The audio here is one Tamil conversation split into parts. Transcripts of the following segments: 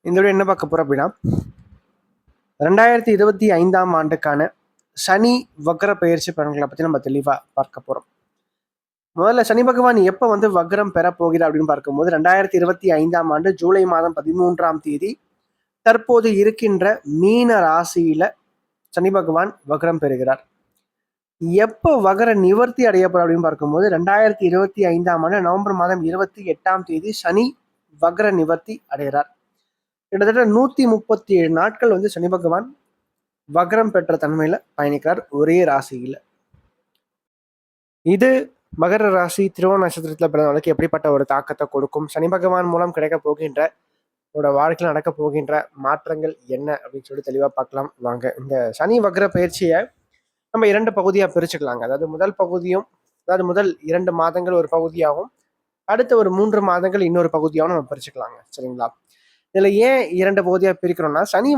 இந்த வீடியோ என்ன பார்க்க போகிறோம் அப்படின்னா 2025ஆம் ஆண்டுக்கான சனி வக்ர பயிற்சி பலன்களை பற்றி நம்ம தெளிவாக பார்க்க போகிறோம். முதல்ல சனி பகவான் எப்போ வக்ரம் பெற போகிறார் அப்படின்னு பார்க்கும்போது 2025ஆம் ஆண்டு ஜூலை மாதம் 13ஆம் தேதி தற்போது இருக்கின்ற மீன ராசியில சனி பகவான் வக்ரம் பெறுகிறார். எப்போ வக்ர நிவர்த்தி அடையப்படும் அப்படின்னு பார்க்கும்போது 2025ஆம் ஆண்டு நவம்பர் மாதம் 28ஆம் தேதி சனி வக்ர நிவர்த்தி அடைகிறார். கிட்டத்தட்ட 137 நாட்கள் சனி பகவான் வக்ரம் பெற்ற தன்மையில பயணிக்கிறார் ஒரே ராசியில. இது மகர ராசி திருவோண நட்சத்திரத்துல பிறந்தவங்களுக்கு எப்படிப்பட்ட ஒரு தாக்கத்தை கொடுக்கும், சனி பகவான் மூலம் கிடைக்க போகின்ற வாழ்க்கையில் நடக்க போகின்ற மாற்றங்கள் என்ன அப்படின்னு சொல்லி தெளிவா பார்க்கலாம் வாங்க. இந்த சனி வக்ர பயிற்சியை நம்ம 2 பகுதியா பிரிச்சுக்கலாங்க. அதாவது முதல் 2 மாதங்கள் ஒரு பகுதியாகவும் அடுத்த ஒரு 3 மாதங்கள் இன்னொரு பகுதியாகவும் நம்ம பிரிச்சுக்கலாங்க. சரிங்களா? இதுல ஏன் 2 பகுதியா பிரிக்கிறோம்னா, சனி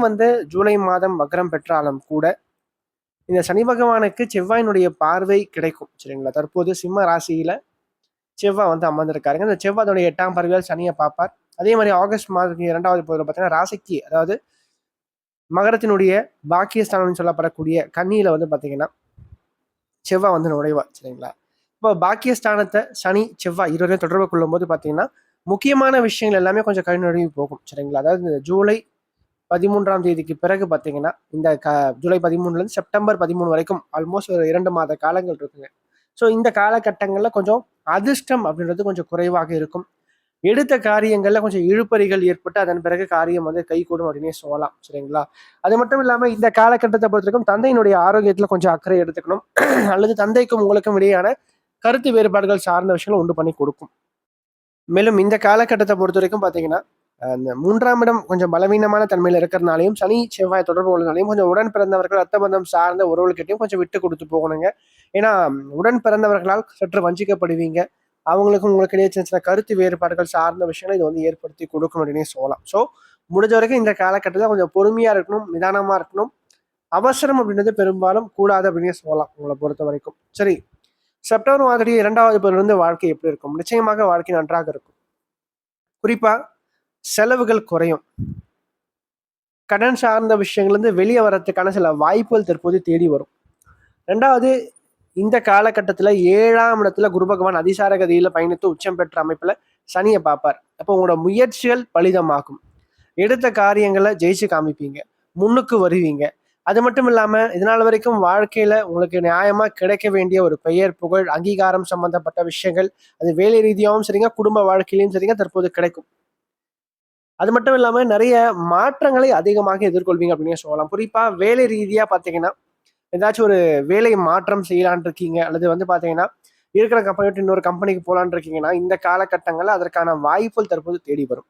ஜூலை மாதம் வக்ரம் பெற்றாலும் கூட இந்த சனி பகவானுக்கு செவ்வாயினுடைய பார்வை கிடைக்கும். சரிங்களா? தற்போது சிம்ம ராசியில செவ்வாய் அமர்ந்திருக்காருங்க. இந்த செவ்வாய் அதோடைய 8ஆம் பார்வையால் சனியை பார்ப்பார். அதே மாதிரி ஆகஸ்ட் மாதத்துக்கு 2வது பகுதியில் பார்த்தீங்கன்னா ராசிக்கு, அதாவது மகரத்தினுடைய பாக்கியஸ்தானம் சொல்லப்படக்கூடிய கன்னியில பார்த்தீங்கன்னா செவ்வாய் நுழைவார். சரிங்களா? இப்போ பாக்கியஸ்தானத்தை சனி செவ்வாய் இருவரையும் தொடர்பு கொள்ளும் போது பார்த்தீங்கன்னா முக்கியமான விஷயங்கள் எல்லாமே கொஞ்சம் கை போகும். சரிங்களா? அதாவது இந்த ஜூலை 13ஆம் தேதிக்கு பிறகு பார்த்தீங்கன்னா இந்த ஜூலை 13லேருந்து செப்டம்பர் 13 வரைக்கும் ஆல்மோஸ்ட் ஒரு 2 மாத காலங்கள் இருக்குங்க. ஸோ இந்த காலகட்டங்களில் கொஞ்சம் அதிர்ஷ்டம் அப்படின்றது கொஞ்சம் குறைவாக இருக்கும். எடுத்த காரியங்கள்ல கொஞ்சம் இழுபறிகள் ஏற்பட்டு அதன் பிறகு காரியம் கை கூடும் அப்படின்னே சொல்லலாம். சரிங்களா? அது மட்டும் இல்லாமல் இந்த காலகட்டத்தை பொறுத்த வரைக்கும் தந்தையினுடைய ஆரோக்கியத்தில் கொஞ்சம் அக்கறை எடுத்துக்கணும். அல்லது தந்தைக்கும் உங்களுக்கும் இடையான கருத்து வேறுபாடுகள் சார்ந்த விஷயங்கள் உண்டு பண்ணி கொடுக்கும். மேலும் இந்த காலகட்டத்தை பொறுத்த வரைக்கும் பார்த்தீங்கன்னா அந்த 3ஆம் இடம் கொஞ்சம் பலவீனமான தன்மையில் இருக்கிறதுனாலையும் சனி செவ்வாய் தொடர்பு உள்ளதுனாலையும் கொஞ்சம் உடன் பிறந்தவர்கள் ரத்த பந்தம் சார்ந்த உறவுகிட்டையும் கொஞ்சம் விட்டு கொடுத்து போகணுங்க. ஏன்னா உடன் பிறந்தவர்களால் சற்று வஞ்சிக்கப்படுவீங்க. அவங்களுக்கும் உங்களுக்கு இடையே சின்ன சின்ன கருத்து வேறுபாடுகள் சார்ந்த விஷயங்களை இது ஏற்படுத்தி கொடுக்கும் அப்படின்னே சொல்லலாம். ஸோ முடிஞ்ச வரைக்கும் இந்த காலகட்டத்தில் கொஞ்சம் பொறுமையா இருக்கணும், நிதானமா இருக்கணும். அவசரம் அப்படின்றது பெரும்பாலும் கூடாது அப்படின்னே சொல்லலாம் உங்களை பொறுத்த வரைக்கும். சரி, செப்டம்பர் மாதத்துடைய 2வது பருவத்திலிருந்து வாழ்க்கை எப்படி இருக்கும்? நிச்சயமாக வாழ்க்கை நன்றாக இருக்கும். குறிப்பா செலவுகள் குறையும். கடன் சார்ந்த விஷயங்கள்ல வெளியே வர்றதுக்கான சில வாய்ப்புகள் தற்போது தேடி வரும். 2வது, இந்த காலகட்டத்துல 7ஆம் இடத்துல குரு பகவான் அதிசார கதியில பயணித்து உச்சம் பெற்ற அமைப்புல சனியை பார்ப்பார். அப்போ உங்களோட முயற்சிகள் பலிதமாகும். எடுத்த காரியங்களை ஜெயிச்சு காமிப்பீங்க, முன்னுக்கு வருவீங்க. அது மட்டும் இல்லாம இதனால வரைக்கும் வாழ்க்கையில உங்களுக்கு நியாயமா கிடைக்க வேண்டிய ஒரு பெயர், புகழ், அங்கீகாரம் சம்பந்தப்பட்ட விஷயங்கள் அது வேலை ரீதியாகவும் சரிங்க, குடும்ப வாழ்க்கையிலும் சரிங்க தற்போது கிடைக்கும். அது மட்டும் இல்லாம நிறைய மாற்றங்களை அதிகமாக எதிர்கொள்வீங்க அப்படின்னு சொல்லலாம். குறிப்பா வேலை ரீதியா பாத்தீங்கன்னா ஏதாச்சும் ஒரு வேலை மாற்றம் செய்யலான் இருக்கீங்க, அல்லது பாத்தீங்கன்னா இருக்கிற கம்பெனி விட்டு இன்னொரு கம்பெனிக்கு போலான் இருக்கீங்கன்னா இந்த காலகட்டங்கள்ல அதற்கான வாய்ப்புகள் தற்போது தேடி வரும்.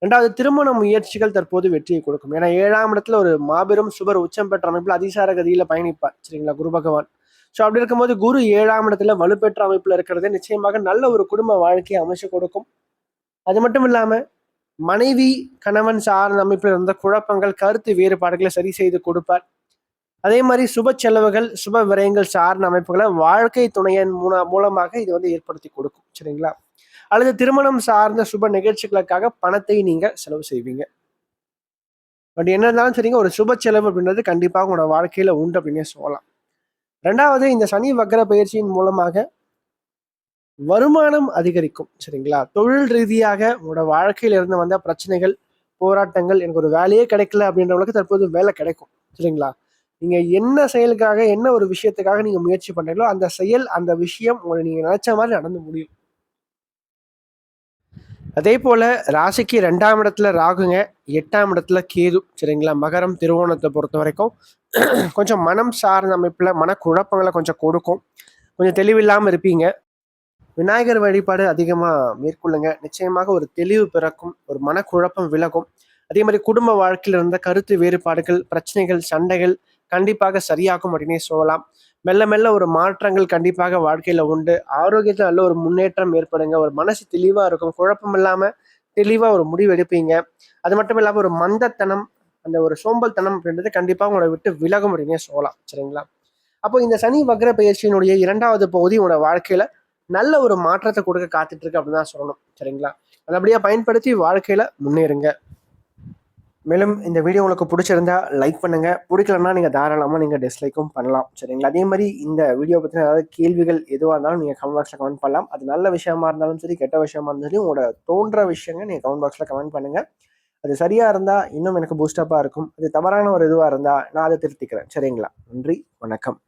2வது, திருமண முயற்சிகள் தற்போது வெற்றியை கொடுக்கும். ஏன்னா 7ஆம் இடத்துல ஒரு மாபெரும் சுபர் உச்சம் பெற்ற அமைப்புல அதிசார கதியில பயணிப்பார். சரிங்களா? குரு பகவான். ஸோ அப்படி இருக்கும்போது குரு 7ஆம் இடத்துல வலுப்பெற்ற அமைப்புல இருக்கிறது நிச்சயமாக நல்ல ஒரு குடும்ப வாழ்க்கையை அமைச்சு கொடுக்கும். அது மட்டும் இல்லாம மனைவி கணவன் சார்ந்த அமைப்பில் இருந்த குழப்பங்கள், கருத்து வேறுபாடுகளை சரி செய்து கொடுப்பார். அதே மாதிரி சுப செலவுகள், சுப விரயங்கள் சார்ந்த அமைப்புகளை வாழ்க்கை துணையன் மூலமாக இது ஏற்படுத்தி கொடுக்கும். சரிங்களா? அல்லது திருமணம் சார்ந்த சுப நிகழ்ச்சிகளுக்காக பணத்தை நீங்க செலவு செய்வீங்க. பட் என்ன இருந்தாலும் சரிங்க, ஒரு சுப செலவு அப்படின்றது கண்டிப்பாக உங்களோட வாழ்க்கையில உண்டு அப்படின்னே சொல்லலாம். 2வது, இந்த சனி வக்ர பயிற்சியின் மூலமாக வருமானம் அதிகரிக்கும். சரிங்களா? தொழில் ரீதியாக உங்களோட வாழ்க்கையில இருந்து வந்த பிரச்சனைகள், போராட்டங்கள், எனக்கு ஒரு வேலையே கிடைக்கல அப்படின்றவங்களுக்கு தற்போது வேலை கிடைக்கும். சரிங்களா? நீங்க என்ன செயலுக்காக, என்ன ஒரு விஷயத்துக்காக நீங்க முயற்சி பண்றீங்களோ அந்த செயல், அந்த விஷயம் உங்களை நீங்க நினைச்ச மாதிரி நடந்து முடியும். அதே போல ராசிக்கு 2ஆம் இடத்துல ராகுங்க, 8ஆம் இடத்துல கேது. சரிங்களா? மகரம் திருவோணத்தை பொறுத்த வரைக்கும் கொஞ்சம் மனம் சார்ந்த அமைப்புல மனக்குழப்பங்களை கொஞ்சம் கொடுக்கும். கொஞ்சம் தெளிவில்லாம இருப்பீங்க. விநாயகர் வழிபாடு அதிகமா மேற்கொள்ளுங்க. நிச்சயமாக ஒரு தெளிவு பிறக்கும், ஒரு மனக்குழப்பம் விலகும். அதே மாதிரி குடும்ப வாழ்க்கையில இருந்த கருத்து வேறுபாடுகள், பிரச்சனைகள், சண்டைகள் கண்டிப்பாக சரியாகும் அப்படின்னே சொல்லலாம். மெல்ல மெல்ல ஒரு மாற்றங்கள் கண்டிப்பாக வாழ்க்கையில உண்டு. ஆரோக்கியத்துல நல்ல ஒரு முன்னேற்றம் ஏற்படுங்க. ஒரு மனசு தெளிவா இருக்கும், குழப்பம் இல்லாம தெளிவா ஒரு முடிவு எடுப்பீங்க. அது மட்டும் இல்லாம ஒரு மந்தத்தனம், அந்த ஒரு சோம்பல்தனம் அப்படின்றது கண்டிப்பா உங்களை விட்டு விலகும் அப்படின்னே சொல்லலாம். சரிங்களா? அப்போ இந்த சனி வக்ர பயிற்சியினுடைய 2வது பகுதி உங்களோட வாழ்க்கையில நல்ல ஒரு மாற்றத்தை கொடுக்க காத்துட்டு இருக்கு அப்படின்னு தான் சொல்லணும். சரிங்களா? நல்லபடியா பயன்படுத்தி வாழ்க்கையில முன்னேறுங்க. மேலும் இந்த வீடியோ உங்களுக்கு பிடிச்சிருந்தா லைக் பண்ணுங்க, பிடிக்கலன்னா நீங்க தாராளமா நீங்க டிஸ்லைக்கும் பண்ணலாம். சரிங்களா? அதே மாதிரி இந்த வீடியோ பத்தின ஏதாவது கேள்விகள் எதுவா இருந்தாலும் நீங்க கமெண்ட் பாக்ஸ்ல கமெண்ட் பண்ணலாம். அது நல்ல விஷயமா இருந்தாலும் சரி, கெட்ட விஷயமா இருந்தாலும் சரி, உங்களோட தோன்ற விஷயங்கள் நீங்க கமெண்ட் பாக்ஸ்ல கமெண்ட் பண்ணுங்க. அது சரியா இருந்தா இன்னும் எனக்கு பூஸ்டப்பா இருக்கும். அது தவறான ஒரு இதுவா இருந்தா நான் அதை திருத்திக்கிறேன். சரிங்களா? நன்றி, வணக்கம்.